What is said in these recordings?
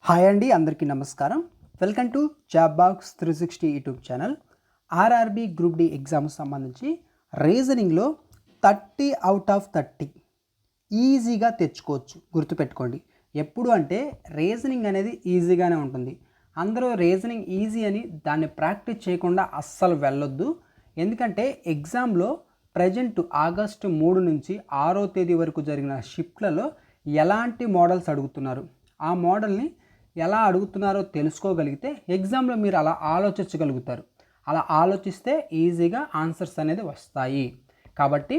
Hi అండి, అందరికీ నమస్కారం. Welcome to job box 360 YouTube channel. RRB group D exam సంబంధించి రీజనింగ్లో 30 అవుట్ ఆఫ్ 30 ఈజీగా తెచ్చుకోవచ్చు. గుర్తుపెట్టుకోండి, ఎప్పుడు అంటే రీజనింగ్ అనేది ఈజీగానే ఉంటుంది. అందరూ రీజనింగ్ ఈజీ అని దాన్ని ప్రాక్టీస్ చేయకుండా అస్సలు వెళ్ళొద్దు. ఎందుకంటే ఎగ్జామ్లో ప్రజెంట్ ఆగస్టు 3 నుంచి 6వ తేదీ వరకు జరిగిన షిఫ్ట్లలో ఎలాంటి మోడల్స్ అడుగుతున్నారు, ఆ మోడల్ని ఎలా అడుగుతున్నారో తెలుసుకోగలిగితే ఎగ్జామ్లో మీరు అలా ఆలోచించగలుగుతారు. అలా ఆలోచిస్తే ఈజీగా ఆన్సర్స్ అనేది వస్తాయి. కాబట్టి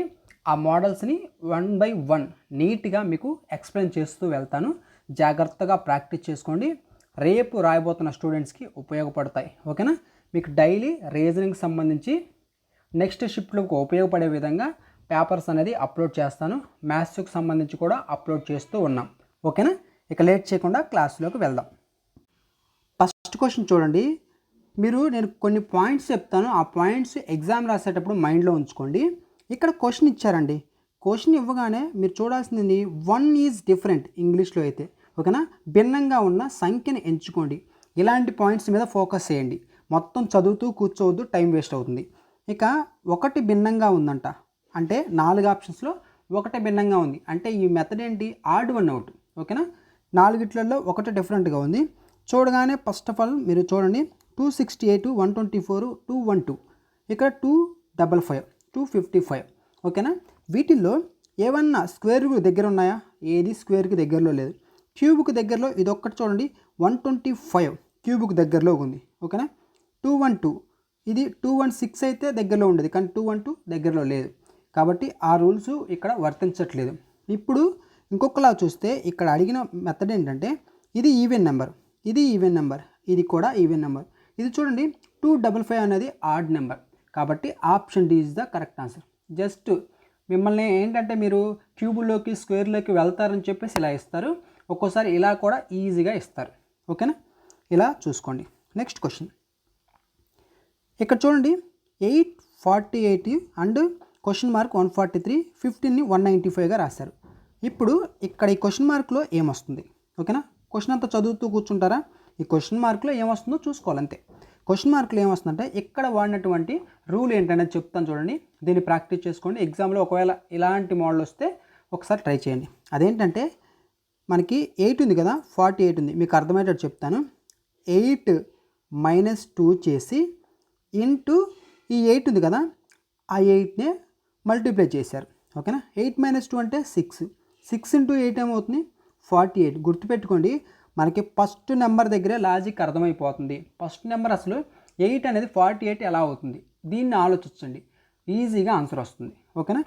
ఆ మోడల్స్ని 1 బై 1 నీట్గా మీకు ఎక్స్ప్లెయిన్ చేస్తూ వెళ్తాను. జాగ్రత్తగా ప్రాక్టీస్ చేసుకోండి. రేపు రాయబోతున్న స్టూడెంట్స్కి ఉపయోగపడతాయి. ఓకేనా? మీకు డైలీ రీజనింగ్ సంబంధించి నెక్స్ట్ షిఫ్ట్లకు ఉపయోగపడే విధంగా పేపర్స్ అనేది అప్లోడ్ చేస్తాను. మ్యాథ్స్కి సంబంధించి కూడా అప్లోడ్ చేస్తూ ఉన్నాం. ఓకేనా? ఇక లేట్ చేయకుండా క్లాస్లోకి వెళ్దాం. ఫస్ట్ క్వశ్చన్ చూడండి. నేను కొన్ని పాయింట్స్ చెప్తాను. ఆ పాయింట్స్ ఎగ్జామ్ రాసేటప్పుడు మైండ్లో ఉంచుకోండి. ఇక్కడ క్వశ్చన్ ఇచ్చారండి. క్వశ్చన్ ఇవ్వగానే మీరు చూడాల్సింది 1 ఈజ్ డిఫరెంట్ ఇంగ్లీష్లో అయితే. ఓకేనా? భిన్నంగా ఉన్న సంఖ్యని ఎంచుకోండి. ఇలాంటి పాయింట్స్ మీద ఫోకస్ చేయండి. మొత్తం చదువుతూ కూర్చోవద్దు, టైం వేస్ట్ అవుతుంది. ఇక 1 భిన్నంగా ఉందంట అంటే 4 ఆప్షన్స్లో 1 భిన్నంగా ఉంది అంటే ఈ మెథడ్ ఏంటి? Odd one out. ఓకేనా? 4గిట్లలో 1 డిఫరెంట్గా ఉంది. చూడగానే ఫస్ట్ ఆఫ్ ఆల్ మీరు చూడండి, 268, 124, 212, ఇక్కడ 255, 255. ఓకేనా? వీటిల్లో ఏమన్నా స్క్వేర్కు దగ్గర ఉన్నాయా? ఏది స్క్వేర్కి దగ్గరలో లేదు. క్యూబ్కి దగ్గరలో ఇదొక్కటి చూడండి, 125 క్యూబ్కి దగ్గరలో ఉంది. ఓకేనా? 212, ఇది 216 అయితే దగ్గరలో ఉండేది, కానీ 212 దగ్గరలో లేదు. కాబట్టి ఆ రూల్స్ ఇక్కడ వర్తించట్లేదు. ఇప్పుడు ఇంకొకలా చూస్తే ఇక్కడ అడిగిన మెథడ్ ఏంటంటే ఇది ఈవెన్ నెంబర్, ఇది ఈవెన్ నెంబర్, ఇది కూడా ఈవెన్ నెంబర్. ఇది చూడండి 255 అనేది ఆడ్ నెంబర్. కాబట్టి option D is the correct answer. Just మిమ్మల్ని ఏంటంటే మీరు క్యూబుల్లోకి స్క్వేర్లోకి వెళ్తారని చెప్పేసి ఇలా ఇస్తారు. ఒక్కోసారి ఇలా కూడా ఈజీగా ఇస్తారు. ఓకేనా? ఇలా చూసుకోండి. నెక్స్ట్ క్వశ్చన్ ఇక్కడ చూడండి, 848 అండ్ క్వశ్చన్ మార్క్ 143, 15ని 195గా రాశారు. ఇప్పుడు ఇక్కడ ఈ క్వశ్చన్ మార్క్లో ఏమొస్తుంది? ఓకేనా? క్వశ్చన్ అంతా చదువుతూ కూర్చుంటారా? ఈ క్వశ్చన్ మార్క్లో ఏమొస్తుందో చూసుకోవాలంతే. క్వశ్చన్ మార్క్లో ఏమొస్తుందంటే ఇక్కడ వాడినటువంటి రూల్ ఏంటనేది చెప్తాను చూడండి. దీన్ని ప్రాక్టీస్ చేసుకోండి. ఎగ్జామ్లో ఒకవేళ ఇలాంటి మోడల్ వస్తే ఒకసారి ట్రై చేయండి. అదేంటంటే మనకి 8 ఉంది కదా, 48 ఉంది. మీకు అర్థమయ్యేటట్టు చెప్తాను. 8 మైనస్ 2 చేసి ఇంటూ ఈ 8 ఉంది కదా, ఆ 8నే మల్టిప్లై చేశారు. ఓకేనా? 8 మైనస్ 2 అంటే 6. 6 ఇంటూ 8 ఏమవుతుంది? 48. గుర్తుపెట్టుకోండి, మనకి ఫస్ట్ నెంబర్ దగ్గరే లాజిక్ అర్థమైపోతుంది. ఫస్ట్ నెంబర్ అసలు 8 అనేది 48 ఎలా అవుతుంది? దీన్ని ఆలోచించండి, ఈజీగా ఆన్సర్ వస్తుంది. ఓకేనా?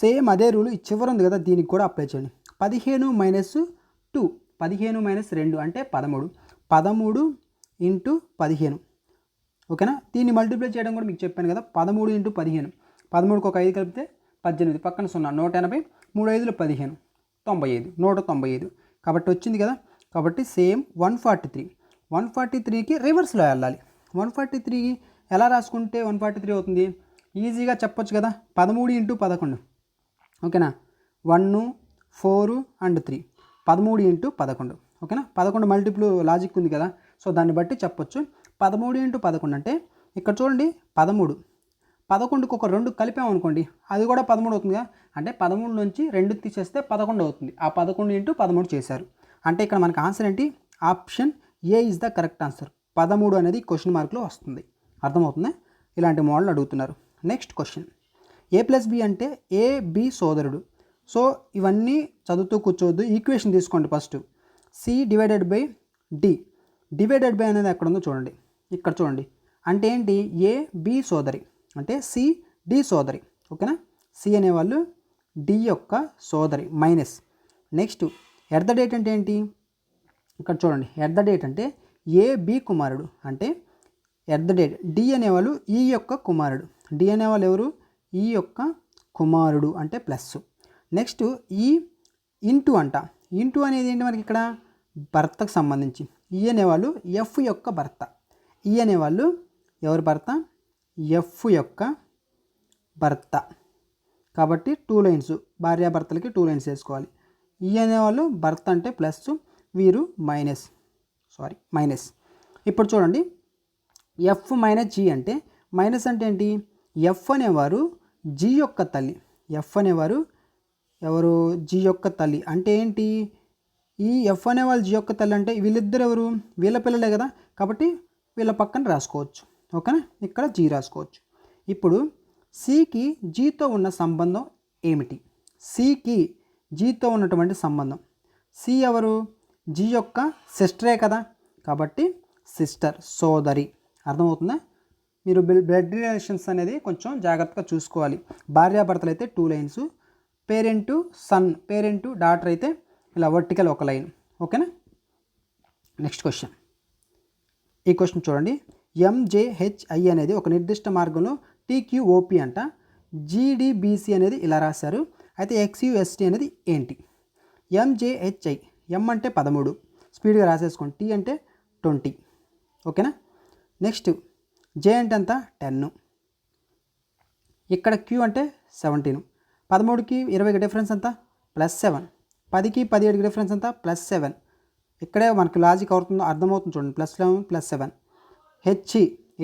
సేమ్ అదే రూల్ ఈ చివరి ఉంది కదా, దీనికి కూడా అప్లై చేయండి. 15 మైనస్ 2, 15 మైనస్ 2 అంటే 13. 13 ఇంటూ 15. ఓకేనా? దీన్ని మల్టిప్లై చేయడం కూడా మీకు చెప్పాను కదా, 13 ఇంటూ 15. 13కి ఒక 5 కలిపితే 18, పక్కన 0, 180, 3 5లు 15, 95, 195. కాబట్టి వచ్చింది కదా. కాబట్టి సేమ్ 143. 143కి రివర్స్లో వెళ్ళాలి. 143 ఎలా రాసుకుంటే 143 అవుతుంది? ఈజీగా చెప్పొచ్చు కదా, 13 ఇంటూ 11. ఓకేనా? 1, 4 అండ్ 3, 13 ఇంటూ 11. ఓకేనా? 11 మల్టిపుల్ లాజిక్ ఉంది కదా, సో దాన్ని బట్టి చెప్పొచ్చు. 13 ఇంటూ 11 అంటే ఇక్కడ చూడండి 13. 11కి ఒక 2 కలిపామనుకోండి, అది కూడా 13 అవుతుందిగా. అంటే 13 నుంచి 2 తీసేస్తే 11 అవుతుంది. ఆ 11 ఇంటూ 13 చేశారు. అంటే ఇక్కడ మనకి ఆన్సర్ ఏంటి? Option A is the correct answer. 13 అనేది క్వశ్చన్ మార్క్లో వస్తుంది. అర్థమవుతుందా? ఇలాంటి మోడల్ అడుగుతున్నారు. Next question, A plus B అంటే ఏ బి సోదరుడు. సో ఇవన్నీ చదువుతూ కూర్చోవద్దు, ఈక్వేషన్ తీసుకోండి. First C divided by D. Divided by అనేది ఎక్కడ ఉందో చూడండి, ఇక్కడ చూడండి. అంటే ఏంటి? ఏ బి సోదరి అంటే సి డి సోదరి. ఓకేనా? సి అనేవాళ్ళు డి యొక్క సోదరి minus. Next at the date అంటే ఏంటి? ఇక్కడ చూడండి, ఎట్ ద డేట్ అంటే ఏ బి కుమారుడు. అంటే ఎట్ ద డేట్ డి అనేవాళ్ళు ఈ యొక్క కుమారుడు. డి అనేవాళ్ళు ఎవరు? ఈ యొక్క కుమారుడు అంటే ప్లస్. నెక్స్ట్ ఈ ఇంటూ అంట. ఇంటూ అనేది ఏంటి మనకి ఇక్కడ? భర్తకు సంబంధించి. ఈ అనేవాళ్ళు ఎఫ్ యొక్క భర్త. ఈ అనేవాళ్ళు ఎవరి భర్త? ఎఫ్ యొక్క భర్త. కాబట్టి 2 లైన్స్, భార్యాభర్తలకి 2 లైన్స్ వేసుకోవాలి. ఈ అనేవాళ్ళు భర్త అంటే ప్లస్, వీరు మైనస్. మైనస్. ఇప్పుడు చూడండి ఎఫ్ మైనస్ జీ అంటే మైనస్ అంటే ఏంటి, ఎఫ్ అనేవారు జీ యొక్క తల్లి, ఎఫ్ అనేవారు ఎవరు జీ యొక్క తల్లి అంటే ఏంటి, ఈ ఎఫ్ అనేవాళ్ళు జీ యొక్క తల్లి అంటే వీళ్ళిద్దరు ఎవరు వీళ్ళ పిల్లలే కదా, కాబట్టి వీళ్ళ పక్కన రాసుకోవచ్చు. ఓకేనా, ఇక్కడ జీ రాసుకోవచ్చు. ఇప్పుడు సికి జీతో ఉన్న సంబంధం ఏమిటి, సికి జీతో ఉన్నటువంటి సంబంధం, సి ఎవరు జీ యొక్క సిస్టరే కదా, కాబట్టి సిస్టర్ సోదరి. అర్థమవుతుందా, మీరు బ్లడ్ రిలేషన్స్ అనేది కొంచెం జాగ్రత్తగా చూసుకోవాలి. భార్యాభర్తలు అయితే 2 lines, parent son parent daughter అయితే ఇలా వర్టికల్ ఒక లైన్. ఓకేనా. నెక్స్ట్ క్వశ్చన్, ఈ క్వశ్చన్ చూడండి. ఎంజేహెచ్ఐ అనేది ఒక నిర్దిష్ట మార్గంలో టీక్యూఓపి అంట, జీడిబిసి అనేది ఇలా రాశారు. అయితే ఎక్స్యుఎస్టీ అనేది ఏంటి, ఎంజేహెచ్ఐ ఎం అంటే 13 స్పీడ్గా రాసేసుకోండి, టీ అంటే 20. ఓకేనా. నెక్స్ట్ జే అంటే ఎంత 10, ఇక్కడ క్యూ అంటే 17, 13కి 20కి డిఫరెన్స్ ఎంత +7, 10కి 17కి డిఫరెన్స్ ఎంత +7. ఇక్కడే మనకు లాజిక్ అవుతుందో అర్థమవుతుంది చూడండి, +11 +7. హెచ్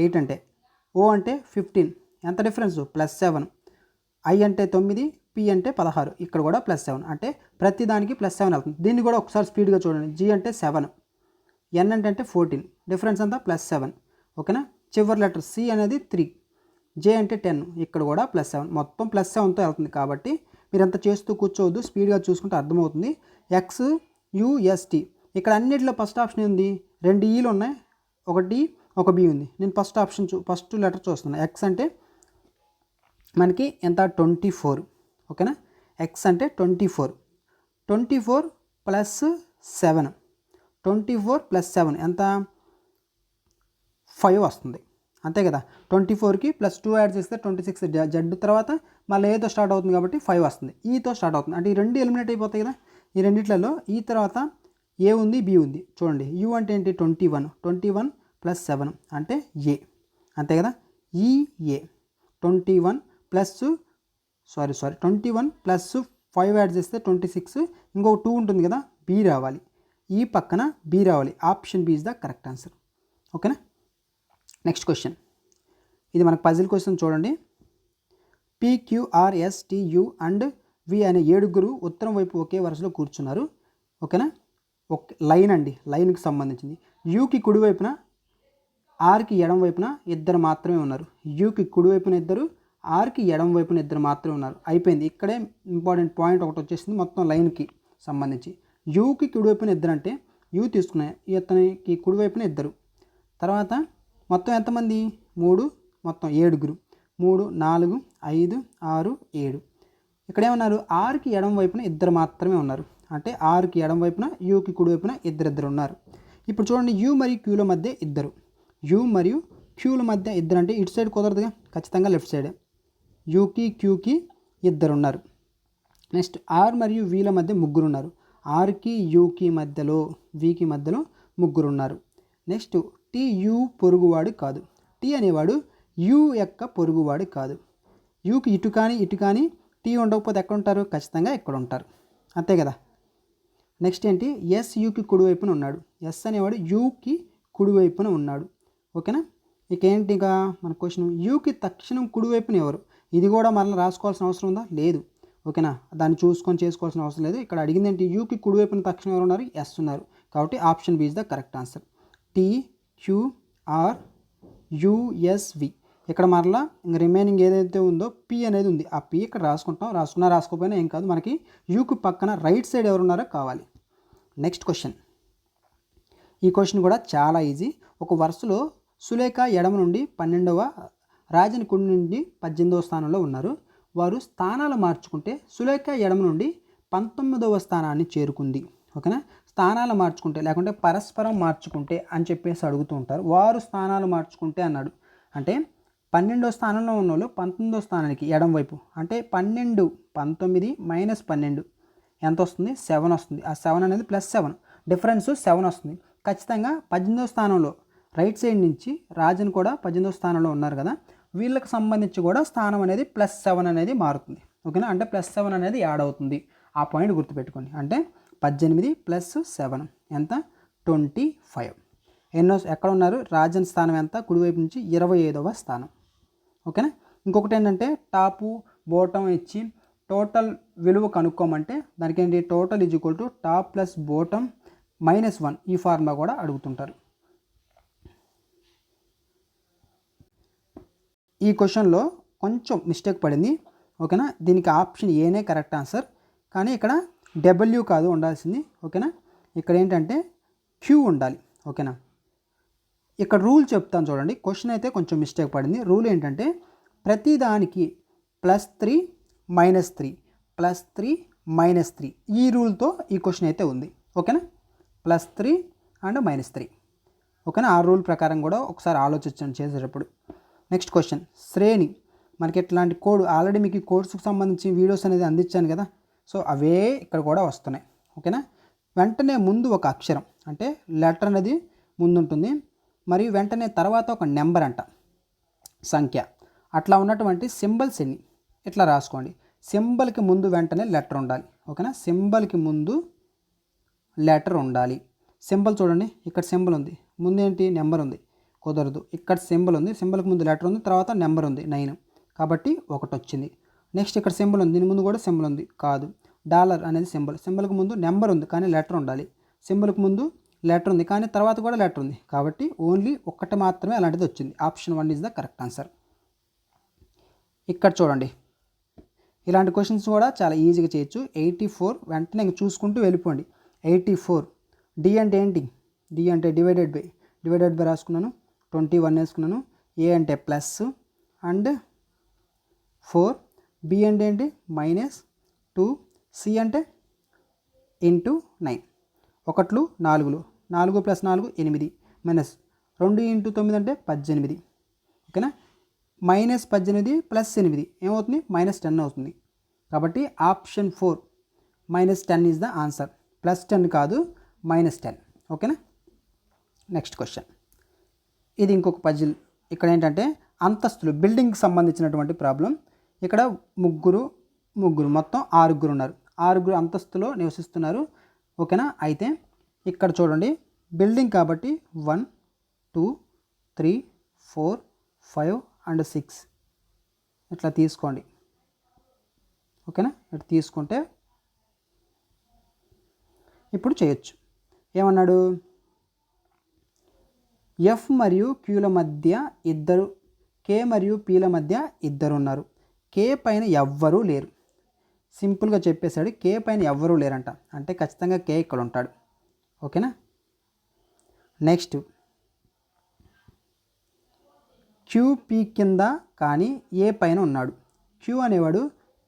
8 అంటే, ఓ అంటే 15 ఎంత డిఫరెన్స్ +7, ఐ అంటే 9, పి అంటే 16 ఇక్కడ కూడా +7 అంటే ప్రతి దానికి +7 అవుతుంది. దీన్ని కూడా ఒకసారి స్పీడ్గా చూడండి, జీ అంటే 7, ఎన్ అంటే 14 డిఫరెన్స్ అంతా +7. ఓకేనా. చివరి లెటర్ సి అనేది 3, జే అంటే 10 ఇక్కడ కూడా +7 మొత్తం +7తో వెళ్తుంది. కాబట్టి మీరు ఎంత చేస్తూ కూర్చోవద్దు, స్పీడ్గా చూసుకుంటే అర్థమవుతుంది. ఎక్స్యుఎస్టీ ఇక్కడ అన్నింటిలో ఫస్ట్ ఆప్షన్ ఉంది, 2 ఈలు ఉన్నాయి, ఒకటి ఒక బి ఉంది. నేను ఫస్ట్ లెటర్ చూస్తున్నాను. ఎక్స్ అంటే మనకి ఎంత 24. ఓకేనా, ఎక్స్ అంటే 24, 24 + 7, 24 + 7 ఎంత 5 వస్తుంది, అంతే కదా. 24కి +2 యాడ్ చేస్తే 26, జడ్ తర్వాత మళ్ళీ ఏతో స్టార్ట్ అవుతుంది కాబట్టి 5 వస్తుంది, ఈతో స్టార్ట్ అవుతుంది అంటే ఈ 2 ఎలిమినేట్ అయిపోతాయి కదా. ఈ రెండిట్లలో ఈ తర్వాత ఏ ఉంది బి ఉంది. చూడండి యూ అంటే ఏంటి 21, 21 + 7 అంటే ఏ, అంతే కదా. ఈఏ 21 + 5 యాడ్ చేస్తే 26, ఇంకొక 2 ఉంటుంది కదా, బి రావాలి, ఈ పక్కన బి రావాలి. Option B is the correct answer. ఓకేనా. నెక్స్ట్ క్వశ్చన్, ఇది మనకు పజిల్ క్వశ్చన్ చూడండి. PQRSTU అండ్ వి అనే 7 ఉత్తరం వైపు ఒకే వరుసలో కూర్చున్నారు. ఓకేనా, ఒక లైన్ అండి, లైన్కి సంబంధించింది. యూకి కుడివైపున ఆర్కి ఎడం వైపున 2 మాత్రమే ఉన్నారు. యూకి కుడివైపున 2, ఆర్కి ఎడం వైపున 2 మాత్రమే ఉన్నారు. అయిపోయింది, ఇక్కడే ఇంపార్టెంట్ పాయింట్ ఒకటి వచ్చేసింది మొత్తం లైన్కి సంబంధించి. యూకి కుడివైపున 2 అంటే యూ తీసుకున్నాయి, ఇతనికి కుడివైపున 2, తర్వాత మొత్తం ఎంతమంది 3, మొత్తం 7, 3, 4, 5, 6, 7. ఇక్కడ ఏమన్నారు, ఆర్కి ఎడం వైపున 2 మాత్రమే ఉన్నారు, అంటే ఆర్కి ఎడం వైపున యూకి కుడివైపున 2 ఉన్నారు. ఇప్పుడు చూడండి యూ మరియు క్యూల మధ్య 2, యూ మరియు క్యూల మధ్య 2 అంటే ఇటు సైడ్ కుదరదుగా, ఖచ్చితంగా లెఫ్ట్ సైడే. యూకి క్యూకి 2 ఉన్నారు. నెక్స్ట్ ఆర్ మరియు వీల మధ్య 3 ఉన్నారు, ఆర్కి యూకి మధ్యలో వీకి మధ్యలో 3 ఉన్నారు. నెక్స్ట్ టీ యూ పొరుగువాడు కాదు, టీ అనేవాడు యూ యొక్క పొరుగువాడు కాదు. యూకి ఇటు కానీ టీ ఉండకపోతే ఎక్కడ ఉంటారు, ఖచ్చితంగా ఇక్కడ ఉంటారు, అంతే కదా. నెక్స్ట్ ఏంటి, ఎస్ యూకి కుడివైపున ఉన్నాడు, ఎస్ అనేవాడు యూకి కుడివైపున ఉన్నాడు. ఓకేనా. ఇక ఏంటి, ఇక మన క్వశ్చన్, యూకి తక్షణం కుడివైపున ఎవరు, ఇది కూడా మళ్ళీ రాసుకోవాల్సిన అవసరం ఉందా, లేదు. ఓకేనా, దాన్ని చూసుకొని చేసుకోవాల్సిన అవసరం లేదు. ఇక్కడ అడిగింది ఏంటి, యూకి కుడివైపున తక్షణం ఎవరు ఉన్నారు, ఎస్ ఉన్నారు, కాబట్టి option B is the correct answer. TQRUSV ఇక్కడ మరలా ఇంకా రిమైనింగ్ ఏదైతే ఉందో పి అనేది ఉంది, ఆ పి ఇక్కడ రాసుకుంటాం, రాసుకోకపోయినా ఏం కాదు, మనకి యూకి పక్కన రైట్ సైడ్ ఎవరున్నారో కావాలి. నెక్స్ట్ క్వశ్చన్, ఈ క్వశ్చన్ కూడా చాలా ఈజీ. ఒక వరుసలో సులేఖ ఎడమ నుండి 12వ, రాజన్ కుడి నుండి 18వ స్థానంలో ఉన్నారు. వారు స్థానాలు మార్చుకుంటే సులేఖ ఎడమ నుండి 19వ స్థానాన్ని చేరుకుంది. ఓకేనా, స్థానాలు మార్చుకుంటే లేకుంటే పరస్పరం మార్చుకుంటే అని చెప్పేసి అడుగుతూ ఉంటారు. వారు స్థానాలు మార్చుకుంటే అన్నాడు అంటే 12వ స్థానంలో ఉన్న వాళ్ళు 19వ స్థానానికి ఎడం వైపు అంటే 19 -12 ఎంత వస్తుంది, 7 వస్తుంది. ఆ 7 అనేది +7 డిఫరెన్స్ 7 వస్తుంది. ఖచ్చితంగా 18వ స్థానంలో రైట్ సైడ్ నుంచి రాజన్ కూడా 18వ స్థానంలో ఉన్నారు కదా, వీళ్ళకి సంబంధించి కూడా స్థానం అనేది +7 అనేది మారుతుంది. ఓకేనా, అంటే +7 అనేది యాడ్ అవుతుంది. ఆ పాయింట్ గుర్తుపెట్టుకోండి. అంటే 18 + 7 ఎంత 25. ఎక్కడ ఉన్నారు? రాజన్ స్థానం ఎంత? కుడివైపు నుంచి 25వ స్థానం. ఓకేనా. ఇంకొకటి ఏంటంటే టాపు బోటం ఇచ్చి టోటల్ విలువ కనుక్కోమంటే దానికి ఏంటి? Total is equal to top plus bottom -1 ఈ ఫార్ములా కూడా అడుగుతుంటారు. ఈ క్వశ్చన్లో కొంచెం మిస్టేక్ పడింది. ఓకేనా. దీనికి ఆప్షన్ ఏనే కరెక్ట్ ఆన్సర్, కానీ ఇక్కడ డబ్ల్యూ కాదు ఉండాల్సింది. ఓకేనా. ఇక్కడ ఏంటంటే క్యూ ఉండాలి. ఓకేనా. ఇక్కడ రూల్ చెప్తాను చూడండి. క్వశ్చన్ అయితే కొంచెం మిస్టేక్ పడింది. రూల్ ఏంటంటే ప్రతిదానికి +3 -3 +3 -3 ఈ రూల్తో ఈ క్వశ్చన్ అయితే ఉంది. ఓకేనా. +3 అండ్ -3. ఓకేనా. ఆ రూల్ ప్రకారం కూడా ఒకసారి ఆలోచించండి చేసేటప్పుడు. నెక్స్ట్ క్వశ్చన్, శ్రేణి. మనకి ఎట్లాంటి కోడ్ ఆల్రెడీ మీకు ఈ కోర్సుకు సంబంధించి వీడియోస్ అనేది అందించాను కదా, సో అవే ఇక్కడ కూడా వస్తున్నాయి. ఓకేనా. వెంటనే ముందు ఒక అక్షరం అంటే లెటర్ అనేది ముందు ఉంటుంది, మరియు వెంటనే తర్వాత ఒక నెంబర్ అంట, సంఖ్య. అట్లా ఉన్నటువంటి సింబల్స్ ఎన్ని ఇట్లా రాసుకోండి. సింబల్కి ముందు వెంటనే లెటర్ ఉండాలి. ఓకేనా. సింబల్కి ముందు లెటర్ ఉండాలి. సింబల్ చూడండి, ఇక్కడ సింబల్ ఉంది, ముందు ఏంటి? నెంబర్ ఉంది, కుదరదు. ఇక్కడ సింబల్ ఉంది, సింబల్కి ముందు లెటర్ ఉంది, తర్వాత నెంబర్ ఉంది 9, కాబట్టి 1 వచ్చింది. నెక్స్ట్ ఇక్కడ సింబల్ ఉంది, దీని ముందు కూడా సింబల్ ఉంది, కాదు. డాలర్ అనేది సింబల్, సింబల్కి ముందు నెంబర్ ఉంది కానీ లెటర్ ఉండాలి, సింబల్కి ముందు లెటర్ ఉంది కానీ తర్వాత కూడా లెటర్ ఉంది, కాబట్టి ఓన్లీ 1 మాత్రమే అలాంటిది వచ్చింది. Option 1 is the correct answer. ఇక్కడ చూడండి, ఇలాంటి క్వశ్చన్స్ కూడా చాలా ఈజీగా చేయొచ్చు. 84 వెంటనే చూసుకుంటూ వెళ్ళిపోండి. 84 డి అంటే ఏంటి? డి అంటే డివైడెడ్ బై రాసుకున్నాను, 21 వేసుకున్నాను. ఏ అంటే ప్లస్ అండ్ 4, బి అంటే ఏంటి? -2, సి అంటే ఇంటూ 9. 1 4, 4 + 4 8, -2 × 9 అంటే 18. ఓకేనా. -18 + 8 ఏమవుతుంది? -10 అవుతుంది. కాబట్టి ఆప్షన్ 4 -10 ఈజ్ ద ఆన్సర్. +10 కాదు, -10. ఓకేనా. నెక్స్ట్ క్వశ్చన్, ఇది ఇంకొక పజిల్. ఇక్కడ ఏంటంటే అంతస్తులు, బిల్డింగ్కి సంబంధించినటువంటి ప్రాబ్లం. ఇక్కడ ముగ్గురు మొత్తం 6 ఉన్నారు. 6 అంతస్తులో నివసిస్తున్నారు. ఓకేనా. అయితే ఇక్కడ చూడండి, బిల్డింగ్ కాబట్టి 1 2 3 4 5 అండ్ 6 ఇట్లా తీసుకోండి. ఓకేనా. ఇట్లా తీసుకుంటే ఇప్పుడు చేయొచ్చు. ఏమన్నాడు? ఎఫ్ మరియు క్యూల మధ్య ఇద్దరు, కే మరియు పీల మధ్య ఇద్దరు ఉన్నారు. కే పైన ఎవ్వరూ లేరు. సింపుల్గా చెప్పేశాడు, కే పైన ఎవ్వరూ లేరంట, అంటే ఖచ్చితంగా కే ఇక్కడ ఉంటాడు. ఓకేనా. నెక్స్ట్, క్యూ పీ కింద కానీ ఏ పైన ఉన్నాడు. క్యూ అనేవాడు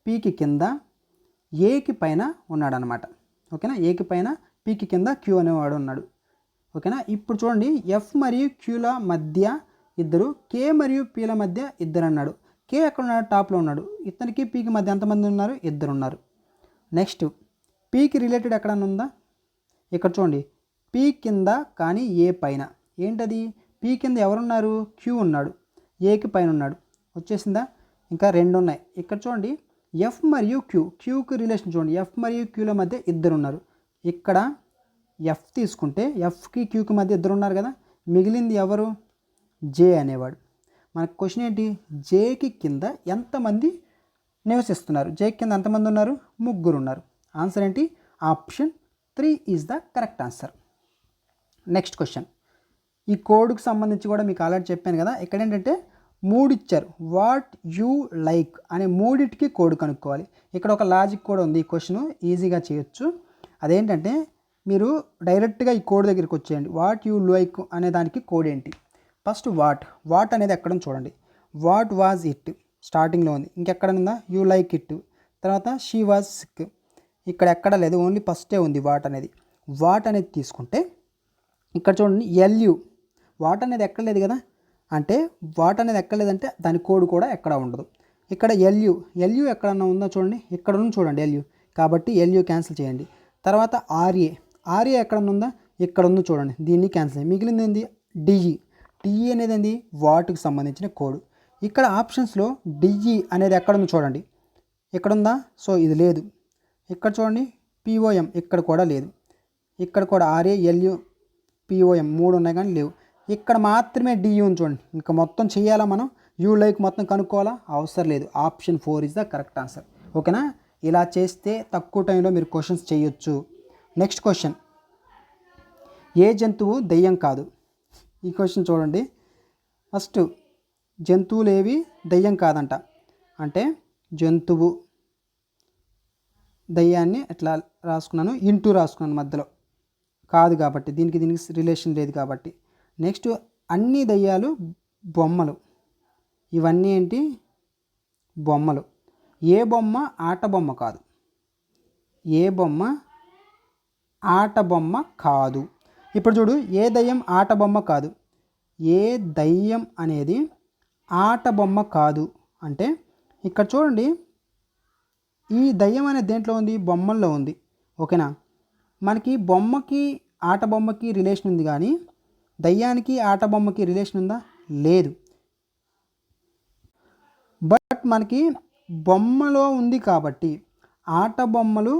పీకి కింద, ఏకి పైన ఉన్నాడు అనమాట. ఓకేనా. ఏకి పైన, పీకి కింద క్యూ అనేవాడు ఉన్నాడు. ఓకేనా. ఇప్పుడు చూడండి, ఎఫ్ మరియు క్యూల మధ్య ఇద్దరు, కే మరియు పీల మధ్య ఇద్దరు అన్నాడు. కే ఎక్కడ ఉన్నాడు? టాప్లో ఉన్నాడు. ఇతనికి పీకి మధ్య ఎంతమంది ఉన్నారు? 2 ఉన్నారు. నెక్స్ట్, పీకి రిలేటెడ్ ఎక్కడన్నా ఉందా? ఇక్కడ చూడండి, పీ కింద కానీ ఏ పైన. ఏంటది? పీ కింద ఎవరున్నారు? క్యూ ఉన్నాడు, ఏకి పైన ఉన్నాడు. వచ్చేసిందా? ఇంకా 2 ఉన్నాయి. ఇక్కడ చూడండి, ఎఫ్ మరియు క్యూకి రిలేషన్ చూడండి, ఎఫ్ మరియు క్యూల మధ్య ఇద్దరు ఉన్నారు. ఇక్కడ ఎఫ్ తీసుకుంటే ఎఫ్కి క్యూకి మధ్య ఇద్దరు ఉన్నారు కదా, మిగిలింది ఎవరు? జే అనేవాడు. మనకు క్వశ్చన్ ఏంటి? జేకి కింద ఎంతమంది నివసిస్తున్నారు? జే కింద ఎంతమంది ఉన్నారు? 3 ఉన్నారు. ఆన్సర్ ఏంటి? Option 3 is the correct answer. Next question, ఈ కోడ్కి సంబంధించి కూడా మీకు ఆల్రెడీ చెప్పాను కదా. ఇక్కడ ఏంటంటే 3 ఇచ్చారు. వాట్ యూ లైక్ అనే 3టికి కోడ్ కనుక్కోవాలి. ఇక్కడ ఒక లాజిక్ కూడా ఉంది. ఈ క్వశ్చన్ ఈజీగా చేయొచ్చు. అదేంటంటే మీరు డైరెక్ట్గా ఈ కోడ్ దగ్గరికి వచ్చేయండి. వాట్ యూ లైక్ అనే దానికి కోడ్ ఏంటి? ఫస్ట్ వాట్ అనేది ఎక్కడ చూడండి. వాట్ వాజ్ ఇట్ స్టార్టింగ్లో ఉంది, ఇంకెక్కడ ఉందా? యూ లైక్ ఇట్, తర్వాత షీ వాజ్ సిక్, ఇక్కడ ఎక్కడ లేదు, ఓన్లీ ఫస్టే ఉంది వాట్ అనేది. వాట్ అనేది తీసుకుంటే ఇక్కడ చూడండి, ఎల్యూ, వాట్ అనేది ఎక్కడ లేదు కదా, అంటే వాట్ అనేది ఎక్కడ లేదంటే దాని కోడ్ కూడా ఎక్కడ ఉండదు. ఇక్కడ ఎల్యూ ఎక్కడన్నా ఉందో చూడండి, ఇక్కడ ఉంది చూడండి ఎల్యూ, కాబట్టి ఎల్యూ క్యాన్సిల్ చేయండి. తర్వాత ఆర్ఏ ఎక్కడన్నా ఉందా? ఇక్కడ ఉంది చూడండి, దీన్ని క్యాన్సిల్ చేయండి. మిగిలింది ఏంది? డిఈ అనేది ఏంది? వాట్కి సంబంధించిన కోడ్. ఇక్కడ ఆప్షన్స్లో డిఈ అనేది ఎక్కడ ఉందో చూడండి, ఇక్కడ ఉందా? సో ఇది లేదు. ఇక్కడ చూడండి, పిఓఎం ఇక్కడ కూడా లేదు. ఇక్కడ కూడా ఆర్ఏ ఎల్యూ పిఓఎం 3 ఉన్నాయి కానీ లేవు. ఇక్కడ మాత్రమే డియు ఉంది చూడండి. ఇంకా మొత్తం చేయాలా మనం? యూ లైక్ మొత్తం కనుక్కోవాలా? అవసరం లేదు. Option 4 is the correct answer. ఓకేనా? ఇలా చేస్తే తక్కువ టైంలో మీరు క్వశ్చన్స్ చేయొచ్చు. నెక్స్ట్ క్వశ్చన్, ఏ జంతువు దెయ్యం కాదు? ఈ క్వశ్చన్ చూడండి. ఫస్ట్ జంతువులు ఏవి దెయ్యం కాదంట అంటే జంతువు దయ్యాన్ని ఎట్లా రాసుకున్నాను, ఇంటూ రాసుకున్నాను మధ్యలో, కాదు కాబట్టి దీనికి రిలేషన్ లేదు కాబట్టి. నెక్స్ట్ అన్ని దయ్యాలు బొమ్మలు, ఇవన్నీ ఏంటి? బొమ్మలు. ఏ బొమ్మ ఆట బొమ్మ కాదు, ఏ బొమ్మ ఆట బొమ్మ కాదు. ఇప్పుడు చూడు, ఏ దయ్యం ఆట బొమ్మ కాదు, ఏ దయ్యం అనేది ఆట బొమ్మ కాదు అంటే ఇక్కడ చూడండి, ఈ దయ్యం అనేది దేంట్లో ఉంది? బొమ్మల్లో ఉంది. ఓకేనా? మనకి బొమ్మకి ఆట బొమ్మకి రిలేషన్ ఉంది కానీ దయ్యానికి ఆట బొమ్మకి రిలేషన్ ఉందా? లేదు. బట్ మనకి బొమ్మలో ఉంది కాబట్టి ఆట బొమ్మలు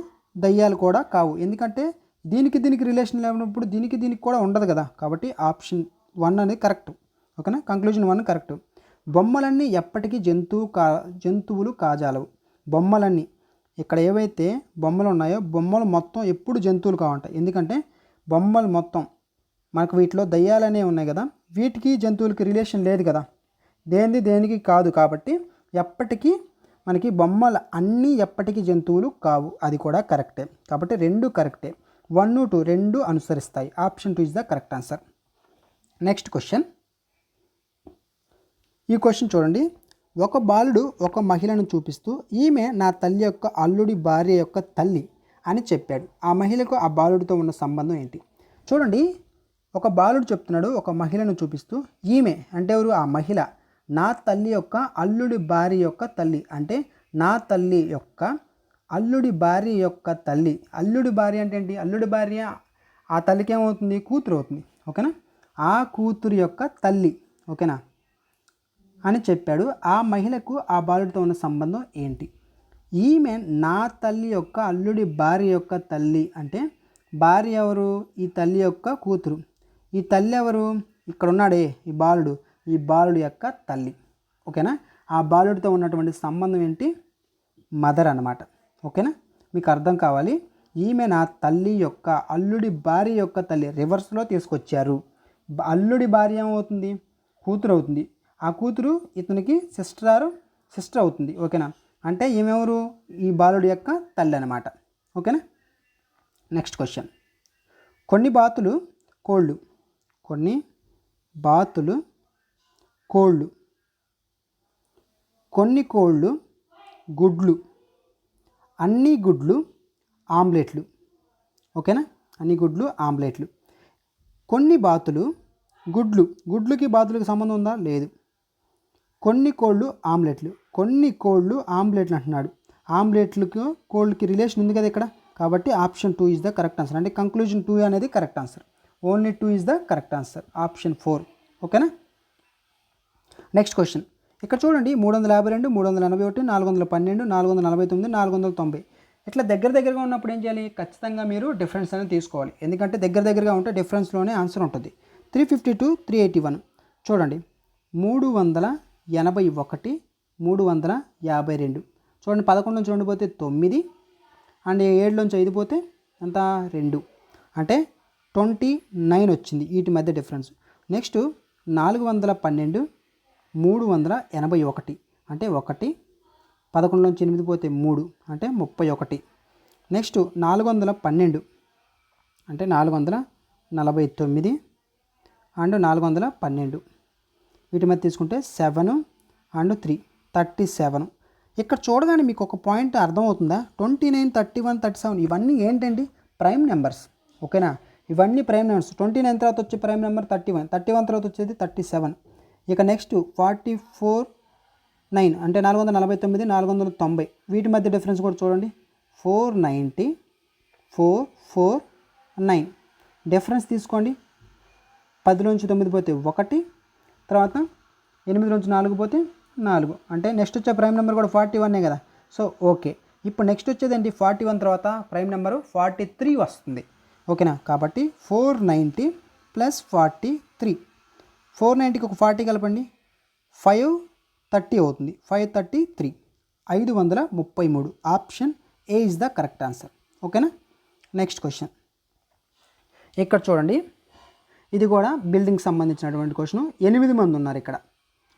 దయ్యాలు కూడా కావు. ఎందుకంటే దీనికి రిలేషన్ లేనప్పుడు దీనికి కూడా ఉండదు కదా. కాబట్టి ఆప్షన్ 1 అనేది కరెక్ట్. ఓకేనా? Conclusion 1 correct. బొమ్మలన్నీ ఎప్పటికీ జంతువులు కాజాలవు. బొమ్మలన్నీ ఇక్కడ ఏవైతే బొమ్మలు ఉన్నాయో బొమ్మలు మొత్తం ఎప్పుడు జంతువులు కావంటాయి. ఎందుకంటే బొమ్మలు మొత్తం మనకు వీటిలో దయ్యాలనే ఉన్నాయి కదా, వీటికి జంతువులకి రిలేషన్ లేదు కదా, దేనికి కాదు. కాబట్టి ఎప్పటికీ మనకి బొమ్మలు అన్నీ ఎప్పటికీ జంతువులు కావు. అది కూడా కరెక్టే. కాబట్టి 2 కరెక్టే. 1, 2 2 అనుసరిస్తాయి. Option 2 is the correct answer. Next question, ఈ క్వశ్చన్ చూడండి. ఒక బాలుడు ఒక మహిళను చూపిస్తూ ఈమె నా తల్లి యొక్క అల్లుడి భార్య యొక్క తల్లి అని చెప్పాడు. ఆ మహిళకు ఆ బాలుడితో ఉన్న సంబంధం ఏంటి? చూడండి, ఒక బాలుడు చెప్తున్నాడు ఒక మహిళను చూపిస్తూ, ఈమె అంటే ఎవరు? ఆ మహిళ నా తల్లి యొక్క అల్లుడి భార్య యొక్క తల్లి అంటే నా తల్లి యొక్క అల్లుడి భార్య యొక్క తల్లి. అల్లుడి భార్య అంటే ఏంటి? అల్లుడి భార్య ఆ తల్లికి ఏమవుతుంది? కూతురు అవుతుంది. ఓకేనా? ఆ కూతురు యొక్క తల్లి. ఓకేనా అని చెప్పాడు. ఆ మహిళకు ఆ బాలుడితో ఉన్న సంబంధం ఏంటి? ఈమె నా తల్లి యొక్క అల్లుడి భార్య యొక్క తల్లి అంటే భార్య ఎవరు? ఈ తల్లి యొక్క కూతురు. ఈ తల్లి ఎవరు? ఇక్కడ ఉన్నాడే ఈ బాలుడు యొక్క తల్లి. ఓకేనా? ఆ బాలుడితో ఉన్నటువంటి సంబంధం ఏంటి? మదర్ అన్నమాట. ఓకేనా? మీకు అర్థం కావాలి. ఈమె నా తల్లి యొక్క అల్లుడి భార్య యొక్క తల్లి రివర్స్లో తీసుకొచ్చారు. అల్లుడి భార్య ఏమవుతుంది? కూతురు అవుతుంది. ఆ కూతురు ఇతనికి సిస్టర్ అవుతుంది. ఓకేనా? అంటే ఈమెవరు? ఈ బాలుడి యొక్క తల్లి అన్నమాట. ఓకేనా? నెక్స్ట్ క్వశ్చన్, కొన్ని బాతులు కోళ్ళు, కొన్ని బాతులు కోళ్ళు, కొన్ని కోళ్ళు గుడ్లు, అన్ని గుడ్లు ఆమ్లెట్లు. ఓకేనా? అన్ని గుడ్లు ఆమ్లెట్లు. కొన్ని బాతులు గుడ్లుకి బాతులకి సంబంధం ఉందా? లేదు. కొన్ని కోళ్ళు ఆమ్లెట్లు, కొన్ని కోళ్ళు ఆమ్లెట్లు అంటున్నాడు. ఆమ్లెట్లకు కోళ్ళకి రిలేషన్ ఉంది కదా ఇక్కడ. కాబట్టి option 2 is the correct answer. అంటే కంక్లూజన్ 2 అనేది correct answer. Only 2 is the correct answer. Option 4. ఓకేనా? నెక్స్ట్ క్వశ్చన్, ఇక్కడ చూడండి 352, 381, 412, 449, 490 ఇట్లా దగ్గరగా ఉన్నప్పుడు ఏం చేయాలి? ఖచ్చితంగా మీరు డిఫరెన్స్ అనేది తీసుకోవాలి. ఎందుకంటే దగ్గరగా ఉంటే డిఫరెన్స్లోనే ఆన్సర్ ఉంటుంది. 352, 381 చూడండి. 381, 352 చూడండి. 11 నుంచి 2 పోతే 9 అండ్ 7 నుంచి 5 పోతే ఎంత? 2 అంటే 29 వచ్చింది వీటి మధ్య డిఫరెన్స్. నెక్స్ట్ 412, 381 అంటే 1. 11 నుంచి 8 పోతే 3 అంటే 31. నెక్స్ట్ 412 అంటే 449 అండ్ 412 వీటి మధ్య తీసుకుంటే 7 అండ్ 3 37. ఇక్కడ చూడగానే మీకు ఒక పాయింట్ అర్థమవుతుందా? 29, 31, 37 ఇవన్నీ ఏంటండి? Prime numbers. ఓకేనా? ఇవన్నీ ప్రైమ్ నెంబర్స్. 29 తర్వాత వచ్చే ప్రైమ్ నెంబర్ 31, 31 తర్వాత వచ్చేది 37. ఇక నెక్స్ట్ 44, 9 అంటే 449, 490 వీటి మధ్య డిఫరెన్స్ కూడా చూడండి. 490, 449 డిఫరెన్స్ తీసుకోండి. 10 నుంచి 9 పోతే 1, తర్వాత 8 నుంచి 4 పోతే 4 అంటే నెక్స్ట్ వచ్చే ప్రైమ్ నెంబర్ కూడా 41 కదా. సో ఓకే, ఇప్పుడు నెక్స్ట్ వచ్చేదండి 41 తర్వాత ప్రైమ్ నెంబరు 43 వస్తుంది. ఓకేనా? కాబట్టి 490 ప్లస్ 43. 490కి ఒక 40 కలపండి, 530 అవుతుంది. 533, 533. Option A is the correct answer. ఓకేనా. నెక్స్ట్ క్వశ్చన్ ఇక్కడ చూడండి, ఇది కూడా బిల్డింగ్కి సంబంధించినటువంటి క్వశ్చన్. 8 మంది ఉన్నారు ఇక్కడ.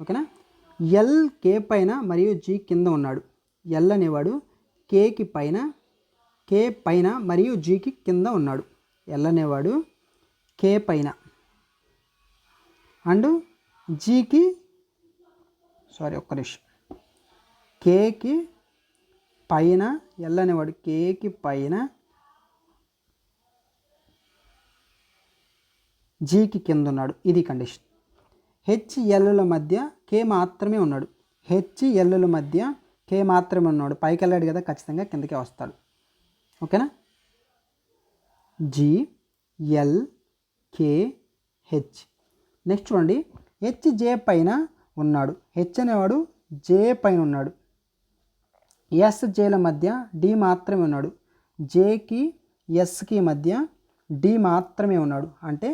ఓకేనా. ఎల్ కే పైన మరియు జీ కింద ఉన్నాడు. ఎల్ అనేవాడు కేకి పైన, కే పైన మరియు జీకి కింద ఉన్నాడు. ఎల్ అనేవాడు కే పైన అండ్ జీకి ఒక్క నిమిషం, కేకి పైన, ఎల్ అనేవాడు కేకి పైన, జీకి కింద ఉన్నాడు. ఇది కండిషన్. హెచ్ఎల్ల మధ్య కే మాత్రమే ఉన్నాడు. హెచ్ఎల్ల మధ్య కే మాత్రమే ఉన్నాడు. పైకి వెళ్ళాడు కదా, ఖచ్చితంగా కిందకే వస్తాడు. ఓకేనా. G L K H. Next చూడండి, హెచ్ జే పైన ఉన్నాడు. హెచ్ అనేవాడు జే పైన ఉన్నాడు. ఎస్ జేల మధ్య డి మాత్రమే ఉన్నాడు. జేకి ఎస్కి మధ్య డి మాత్రమే ఉన్నాడు. అంటే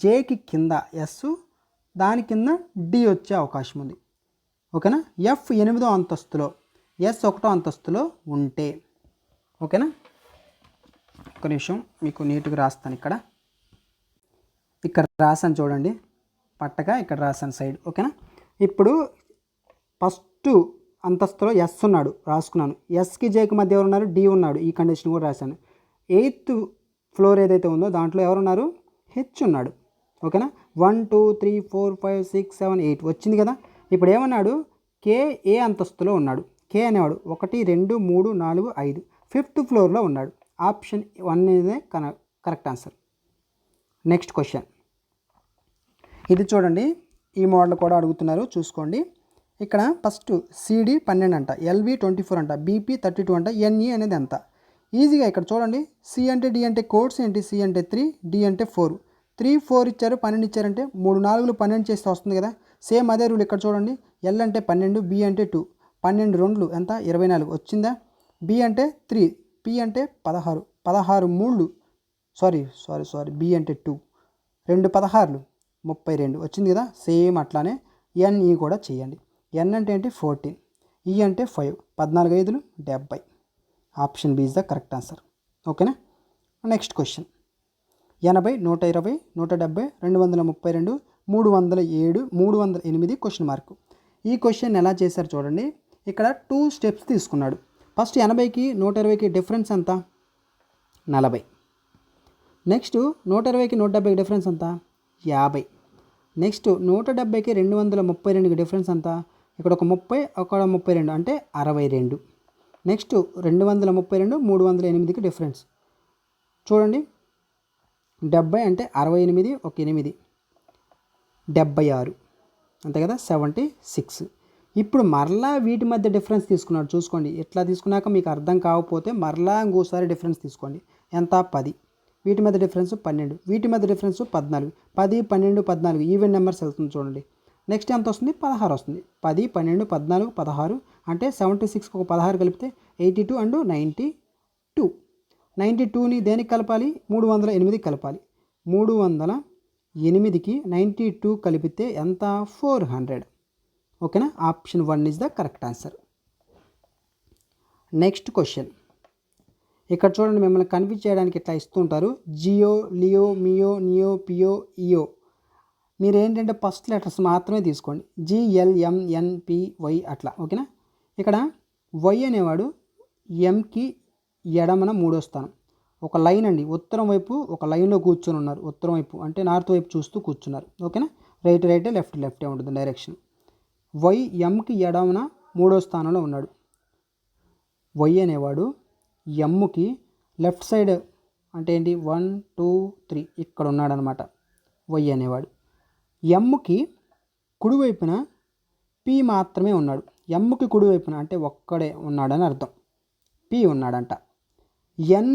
జేకి కింద ఎస్, దాని కింద డి వచ్చే అవకాశం ఉంది. ఓకేనా. ఎఫ్ 8వ అంతస్తులో, ఎస్ 1వ అంతస్తులో ఉంటే. ఓకేనా. ఒక నిమిషం మీకు నీట్గా రాస్తాను. ఇక్కడ రాసాను చూడండి, పట్టగా ఇక్కడ రాసాను సైడ్. ఓకేనా. ఇప్పుడు ఫస్ట్ అంతస్తులో ఎస్ ఉన్నాడు, రాసుకున్నాను. ఎస్కి జేకి మధ్య ఎవరు ఉన్నారు? డి ఉన్నాడు. ఈ కండిషన్ కూడా రాశాను. 8th ఫ్లోర్ ఏదైతే ఉందో దాంట్లో ఎవరున్నారు? హెచ్ ఉన్నాడు. ఓకేనా. 1 2 3 4 5 6 7 8 వచ్చింది కదా. ఇప్పుడు ఏమన్నాడు? కే ఏ అంతస్తులో ఉన్నాడు. కే అనేవాడు 1 2 3 4 5 5th ఫ్లోర్లో ఉన్నాడు. ఆప్షన్ 1 ఇదే కరెక్ట్ ఆన్సర్. నెక్స్ట్ క్వశ్చన్ ఇది చూడండి, ఈ మోడల్ కూడా అడుగుతున్నారు, చూసుకోండి. ఇక్కడ ఫస్ట్ సిడి 12 అంట, ఎల్వి 24 అంట, బీపీ 32 అంట, ఎన్ఈ అనేది ఎంత? ఈజీగా ఇక్కడ చూడండి, సి అంటే డి అంటే కోడ్స్ ఏంటి? సి అంటే 3, డి అంటే 4. 3 4 ఇచ్చారు, 12 ఇచ్చారంటే 3 4 12 చేస్తే వస్తుంది కదా. సేమ్ అదే రూల్ ఇక్కడ చూడండి, ఎల్ అంటే 12, బి అంటే 2, 12 2 ఎంత? 24 వచ్చిందా. బి అంటే 3, పి అంటే 16, 16 3 సారీ బి అంటే 2, 2 16 32 వచ్చింది కదా. సేమ్ అట్లానే ఎన్ఈ కూడా చేయండి. ఎన్ అంటే ఏంటి? 14, ఈ అంటే 5, 14 5 70. Option B is the correct answer. ఓకేనా. Next question 80 120 170 232 307 308 question mark. ఈ క్వశ్చన్ ఎలా చేశారు చూడండి, ఇక్కడ 2 స్టెప్స్ తీసుకున్నాడు. ఫస్ట్ 80కి 120కి డిఫరెన్స్ ఎంత? 40. నెక్స్ట్ 120కి 170కి డిఫరెన్స్ ఎంత? 50. నెక్స్ట్ 170కి 232కి డిఫరెన్స్ ఎంత? ఇక్కడ ఒక 30 అక్కడ 32 అంటే 62. నెక్స్ట్ 232 308కి డిఫరెన్స్ చూడండి, 70 అంటే 68 ఒక 8 76 అంతే కదా, 76. ఇప్పుడు మరలా వీటి మధ్య డిఫరెన్స్ తీసుకున్నాడు, చూసుకోండి. ఎట్లా తీసుకున్నాక మీకు అర్థం కాకపోతే మరలా ఇంకోసారి డిఫరెన్స్ తీసుకోండి. ఎంత? 10. వీటి మధ్య డిఫరెన్స్ 12, వీటి మధ్య డిఫరెన్స్ 14. 10 12 14 ఈవెన్ నెంబర్స్ వెళ్తుంది చూడండి. నెక్స్ట్ ఎంత వస్తుంది? 16 వస్తుంది. 10 12 14 16 అంటే 76కి ఒక 16 కలిపితే 82 అండ్ 92. 92ని దేనికి కలపాలి? 308కి కలపాలి. 308కి 92 కలిపితే ఎంత? 400. ఓకేనా. Option 1 is the correct answer. Next question ఇక్కడ చూడండి, మిమ్మల్ని కన్ఫ్యూజ్ చేయడానికి ఇట్లా ఇస్తుంటారు, జియో లియో మియో నియో పియో ఇయో. మీరు ఏంటంటే ఫస్ట్ లెటర్స్ మాత్రమే తీసుకోండి, జిఎల్ఎంఎన్పివై అట్లా. ఓకేనా. ఇక్కడ వై అనేవాడు ఎంకి ఎడమన 3వ స్థానం, ఒక లైన్ అండి, ఉత్తరం వైపు ఒక లైన్లో కూర్చొని ఉన్నారు. ఉత్తరం వైపు అంటే నార్త్ వైపు చూస్తూ కూర్చున్నారు. ఓకేనా. రైట్ లెఫ్టే ఉంటుంది డైరెక్షన్. వై ఎంకి ఎడమన 3వ స్థానంలో ఉన్నాడు. వై అనేవాడు ఎమ్కి లెఫ్ట్ సైడ్ అంటే ఏంటి? 1 2 3 ఇక్కడ ఉన్నాడనమాట వై అనేవాడు. ఎమ్కి కుడివైపున పి మాత్రమే ఉన్నాడు. ఎమ్కి కుడివైపున అంటే ఒక్కడే ఉన్నాడని అర్థం, పి ఉన్నాడంట. ఎన్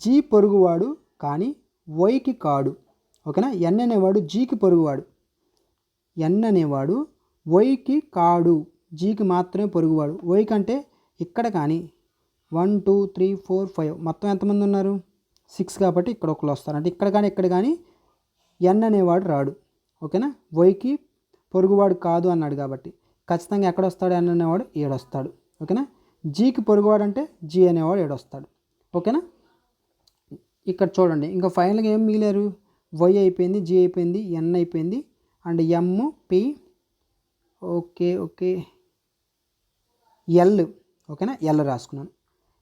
జీ పొరుగువాడు కానీ వైకి కాడు. ఓకేనా. ఎన్ అనేవాడు జీకి పొరుగువాడు. ఎన్ అనేవాడు వైకి కాడు, జీకి మాత్రమే పొరుగువాడు. వై కంటే ఇక్కడ కానీ 1 2 3 4 5 మొత్తం ఎంతమంది ఉన్నారు? 6 కాబట్టి ఇక్కడ ఒకరు వస్తారు. అంటే ఇక్కడ కానీ ఎన్ అనేవాడు రాడు. ఓకేనా, వైకి పొరుగువాడు కాదు అన్నాడు కాబట్టి ఖచ్చితంగా ఎక్కడ వస్తాడు? ఎన్ అనేవాడు ఏడొస్తాడు. ఓకేనా, జీకి పొరుగువాడు అంటే జీ అనేవాడు ఏడొస్తాడు. ఓకేనా, ఇక్కడ చూడండి ఇంకా ఫైనల్గా ఏం మిగిలారు? వై అయిపోయింది, జీ అయిపోయింది, ఎన్ అయిపోయింది and M, P, okay okay, L. ఓకేనా, ఎల్ రాసుకున్నాను.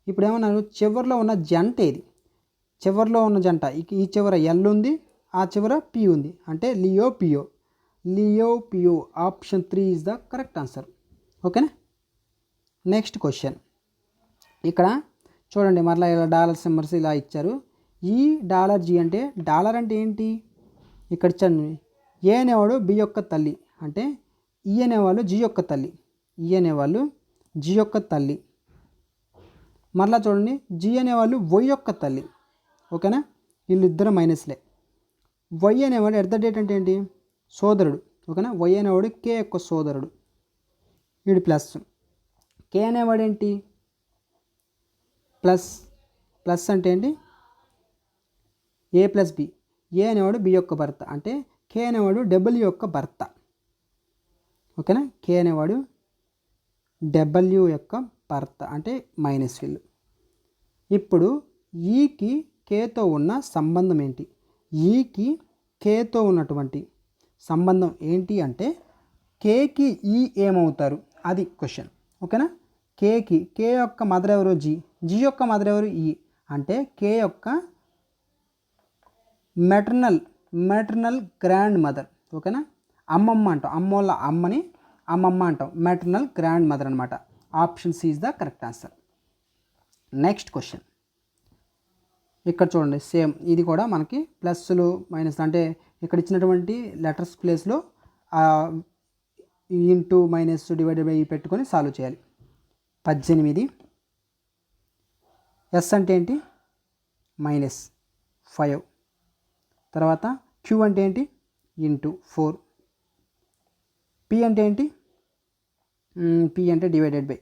ఇప్పుడు ఏమన్నారు? చివరిలో ఉన్న జంట ఏది? చివరిలో ఉన్న జంట ఈ చివర ఎల్ ఉంది, ఆ చివర పి ఉంది, అంటే లియో పియో. లియో పియో option 3 is the correct answer. ఓకేనా, నెక్స్ట్ క్వశ్చన్. ఇక్కడ చూడండి మరలా ఇలా డాలర్ సింబల్స్ ఇలా ఇచ్చారు. ఈ డాలర్ జీ అంటే డాలర్ అంటే ఏంటి? ఇక్కడ ఇచ్చాను. ఏ అనేవాడు బి యొక్క తల్లి అంటే ఈ అనేవాళ్ళు జీ యొక్క తల్లి. ఈ అనేవాళ్ళు జీ యొక్క తల్లి. మరలా చూడండి, జీ అనేవాళ్ళు వై యొక్క తల్లి. ఓకేనా, వీళ్ళిద్దరు మైనస్లే. వై అనేవాడు ఎట్ ద డేట్ అంటే ఏంటి? సోదరుడు. ఓకేనా, వై అనేవాడు కే యొక్క సోదరుడు, వీడు ప్లస్. కే అనేవాడు ఏంటి? ప్లస్. ప్లస్ అంటే ఏంటి? ఏ ప్లస్ బి. ఏ అనేవాడు బి యొక్క భర్త అంటే కే అనేవాడు డబ్ల్యూ యొక్క భర్త. ఓకేనా, కే అనేవాడు డబ్ల్యూ యొక్క భర్త అంటే మైనస్ వీళ్ళు. ఇప్పుడు ఈకి కేతో ఉన్న సంబంధం ఏంటి? ఈకి కేతో ఉన్నటువంటి సంబంధం ఏంటి అంటే కేకి ఈ ఏమవుతారు? అది క్వశ్చన్. ఓకేనా, కేకి కే యొక్క మదర్ ఎవరు? జీ. జీ యొక్క మదర్ ఎవరు? ఈ. అంటే కే యొక్క మెటర్నల్ గ్రాండ్ మదర్. ఓకేనా, అమ్మమ్మ అంటాం, అమ్మోళ్ళ అమ్మని అమ్మమ్మ అంటాం, మెటర్నల్ గ్రాండ్ మదర్ అనమాట. Option C is the correct answer. Next question. ఇక్కడ చూడండి సేమ్ ఇది కూడా మనకి ప్లస్లు మైనస్ అంటే ఇక్కడ ఇచ్చినటువంటి లెటర్స్ ప్లేస్లో ఇంటూ మైనస్ డివైడెడ్ బై పెట్టుకొని సాల్వ్ చేయాలి. 18. ఎస్ అంటే ఏంటి? -5. తర్వాత క్యూ అంటే ఏంటి? ఇంటూ 4. పి అంటే ఏంటి? పి అంటే డివైడెడ్ బై,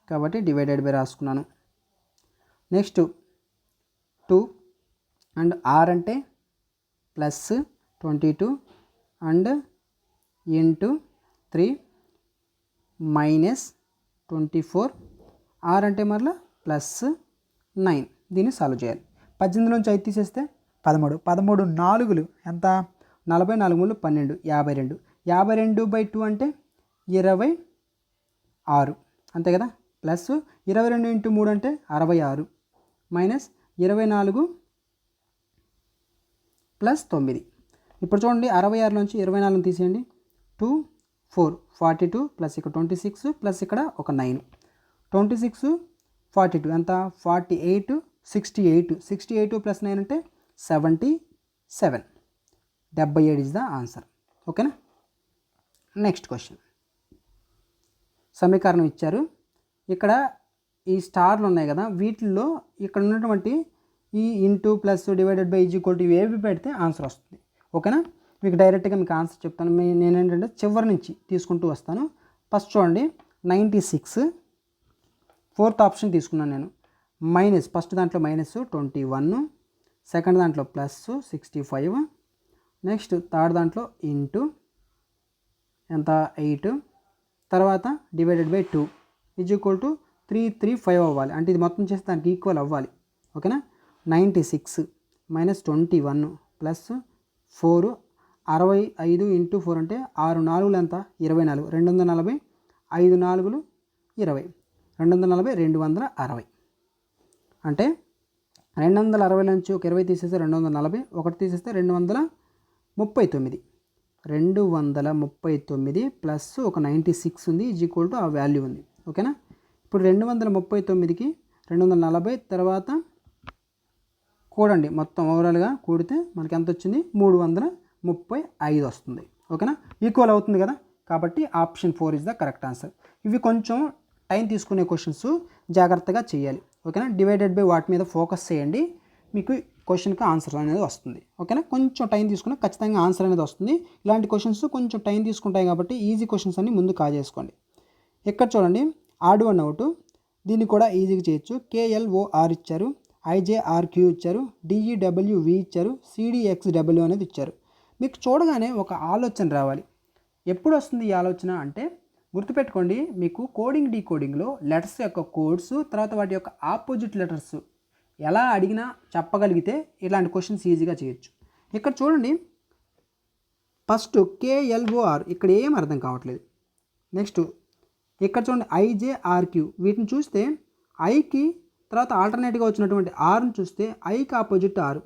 కాబట్టి డివైడెడ్ బై రాసుకున్నాను. నెక్స్ట్ 2 అండ్ ఆర్ అంటే +22 అండ్ ఇంటూ 3 -24. ఆర్ అంటే మరలా +9. దీన్ని సాల్వ్ చేయాలి. 18 నుంచి 5 తీసేస్తే 13. 13 4లు ఎంత? 44 3 12, 52. 52/2 అంటే 26 అంతే కదా. ప్లస్ 22 × 3 అంటే 66 మైనస్ 24 + 9. ఇప్పుడు చూడండి 66 నుంచి 24 తీసేయండి. 2 4 42 ప్లస్ ఇక్కడ 26 ప్లస్ ఇక్కడ ఒక 9. 26 42 ఎంత? 48 68. 68 + 9 అంటే 77. 77 ఇస్ ద ఆన్సర్. ఓకేనా. Next question. సమీకరణం ఇచ్చారు. ఇక్కడ ఈ స్టార్లు ఉన్నాయి కదా, వీటిల్లో ఇక్కడ ఉన్నటువంటి ఈ into plus divided by is equal to ఏవి పెడితే ఆన్సర్ వస్తుంది. ఓకేనా. మీకు డైరెక్ట్గా మీకు ఆన్సర్ చెప్తాను. నేను ఏంటంటే చివరి నుంచి తీసుకుంటూ వస్తాను. ఫస్ట్ చూడండి 96, 4th ఆప్షన్ తీసుకున్నాను నేను. మైనస్ ఫస్ట్ దాంట్లో -21, సెకండ్ దాంట్లో +65, నెక్స్ట్ థర్డ్ దాంట్లో ఇంటూ ఎంత 8, తర్వాత divided by 2 is equal to 335 అవ్వాలి. అంటే ఇది మొత్తం చేస్తే దానికి ఈక్వల్ అవ్వాలి. ఓకేనా. 96 -21 + 4 65 × 4 అంటే 6 4 ఎంత? 24. 240 5 4 20. 240 260 అంటే 260 నుంచి ఒక 20 తీసేస్తే 240, ఒకటి తీసేస్తే 239. 239 ప్లస్ ఒక 96 ఉంది ఈజ్ ఈక్వల్ టు ఆ వాల్యూ ఉంది. ఓకేనా. ఇప్పుడు 239కి 240 తర్వాత కూడండి, మొత్తం ఓవరాల్గా కూడితే మనకి ఎంత వచ్చింది? 335 వస్తుంది. ఓకేనా. ఈక్వల్ అవుతుంది కదా, కాబట్టి option 4 is the correct answer. ఇవి కొంచెం టైం తీసుకునే క్వశ్చన్స్, జాగ్రత్తగా చేయాలి. ఓకేనా. డివైడెడ్ బై వాటి మీద ఫోకస్ చేయండి, మీకు క్వశ్చన్కి ఆన్సర్ అనేది వస్తుంది. ఓకేనా. కొంచెం టైం తీసుకుని ఖచ్చితంగా ఆన్సర్ అనేది వస్తుంది. ఇలాంటి క్వశ్చన్స్ కొంచెం టైం తీసుకుంటాయి కాబట్టి ఈజీ క్వశ్చన్స్ అన్ని ముందు చేసుకోండి. ఇక్కడ చూడండి ఆడ్ 1 అవుట్, దీన్ని కూడా ఈజీగా చేయొచ్చు. KLOR ఇచ్చారు, IJRQ ఇచ్చారు, DEWV ఇచ్చారు, CDXW అనేది ఇచ్చారు. మీకు చూడగానే ఒక ఆలోచన రావాలి. ఎప్పుడు వస్తుంది ఈ ఆలోచన అంటే గుర్తుపెట్టుకోండి, మీకు కోడింగ్ డీకోడింగ్లో లెటర్స్ యొక్క కోడ్స్, తర్వాత వాటి యొక్క ఆపోజిట్ లెటర్స్ ఎలా అడిగినా చెప్పగలిగితే ఇలాంటి క్వశ్చన్స్ ఈజీగా చేయొచ్చు. ఇక్కడ చూడండి, ఫస్ట్ KLOR ఇక్కడ ఏం అర్థం కావట్లేదు. నెక్స్ట్ ఇక్కడ చూడండి IJRQ, వీటిని చూస్తే ఐకి తర్వాత ఆల్టర్నేట్గా వచ్చినటువంటి ఆర్ని చూస్తే ఐకి ఆపోజిట్ ఆర్,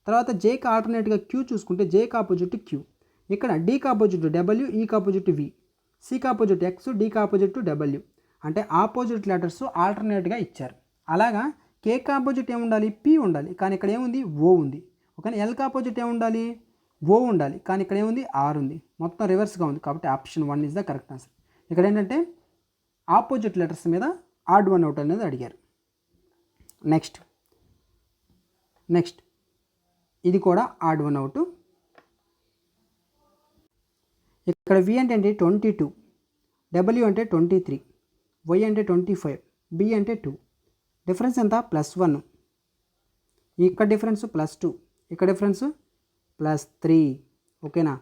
తర్వాత జేకి ఆల్టర్నేట్గా క్యూ చూసుకుంటే జేకి ఆపోజిట్ క్యూ, ఇక్కడ డీకి ఆపోజిట్ డబ్ల్యూ, ఈకి ఆపోజిట్ వి, సికి ఆపోజిట్ ఎక్స్, డీకి ఆపోజిట్ డబ్ల్యూ, అంటే ఆపోజిట్ లెటర్స్ ఆల్టర్నేట్గా ఇచ్చారు. అలాగా కేకి ఆపోజిట్ ఏముండాలి, పి ఉండాలి, కానీ ఇక్కడ ఏముంది ఓ ఉంది. ఓకే, ఎల్కి ఆపోజిట్ ఏముండాలి, ఓ ఉండాలి, కానీ ఇక్కడ ఏముంది ఆర్ ఉంది. మొత్తం రివర్స్గా ఉంది, కాబట్టి option 1 is the correct answer. ఇక్కడ ఏంటంటే ఆపోజిట్ లెటర్స్ మీద ఆడ్ వన్ అవుట్ అనేది అడిగారు. నెక్స్ట్ ఇది కూడా ఆడ్ వన్ అవుట్. ఇక్కడ వి అంటే 22, డబ్ల్యూ అంటే 23, వై అంటే 25, బి అంటే 2. డిఫరెన్స్ ఎంత, +1. ఇక్కడ డిఫరెన్స్ +2, ఇక్కడ డిఫరెన్స్ +3. ఓకేనా,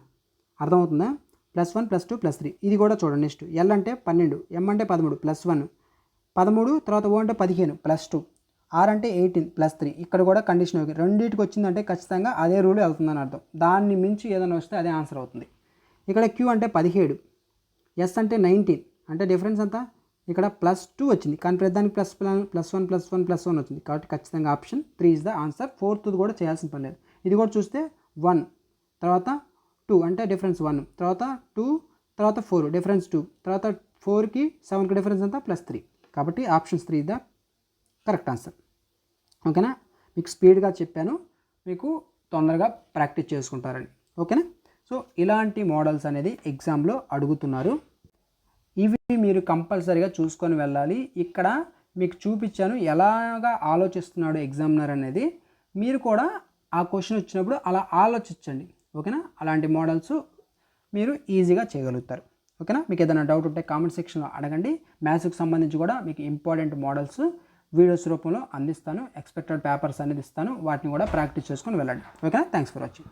అర్థమవుతుందా? +1 +2 +3. ఇది కూడా చూడండి. నెక్స్ట్ ఎల్ అంటే 12, ఎం అంటే 13, +1, 13, తర్వాత ఓ అంటే 15, +2, ఆర్ అంటే 18, +3. ఇక్కడ కూడా కండిషన్ ఓకే, రెండింటికి వచ్చిందంటే ఖచ్చితంగా అదే రూల్ వెళ్తుందని అర్థం. దాన్ని మించి ఏదైనా వస్తే అదే ఆన్సర్ అవుతుంది. ఇక్కడ క్యూ అంటే 17, ఎస్ అంటే 19, అంటే డిఫరెన్స్ అంతా ఇక్కడ +2 వచ్చింది, కానీ ప్రతిదానికి +1 వచ్చింది, కాబట్టి ఖచ్చితంగా option 3 is the answer. 4th కూడా చేయాల్సిన పని లేదు. ఇది కూడా చూస్తే 1, తర్వాత 2 అంటే డిఫరెన్స్ 1, తర్వాత 2, తర్వాత 4 డిఫరెన్స్ 2, తర్వాత 4కి 7కి డిఫరెన్స్ అంతా +3, కాబట్టి option 3 is the correct answer. ఓకేనా, మీకు స్పీడ్గా చెప్పాను, మీకు తొందరగా ప్రాక్టీస్ చేసుకుంటారని. ఓకేనా, సో ఇలాంటి మోడల్స్ అనేది ఎగ్జామ్లో అడుగుతున్నారు. ఇవి మీరు కంపల్సరీగా చూసుకొని వెళ్ళాలి. ఇక్కడ మీకు చూపించాను ఎలాగా ఆలోచిస్తున్నాడు ఎగ్జామినర్ అనేది. మీరు కూడా ఆ క్వశ్చన్ వచ్చినప్పుడు అలా ఆలోచించండి. ఓకేనా, అలాంటి మోడల్స్ మీరు ఈజీగా చేయగలుగుతారు. ఓకేనా, మీకు ఏదైనా డౌట్ ఉంటే కామెంట్ సెక్షన్లో అడగండి. మ్యాథ్స్కి సంబంధించి కూడా మీకు ఇంపార్టెంట్ మోడల్స్ వీడియోస్ రూపంలో అందిస్తాను. ఎక్స్పెక్టెడ్ పేపర్స్ అనేది ఇస్తాను, వాటిని కూడా ప్రాక్టీస్ చేసుకొని వెళ్ళండి. ఓకేనా, థ్యాంక్స్ ఫర్ వాచింగ్.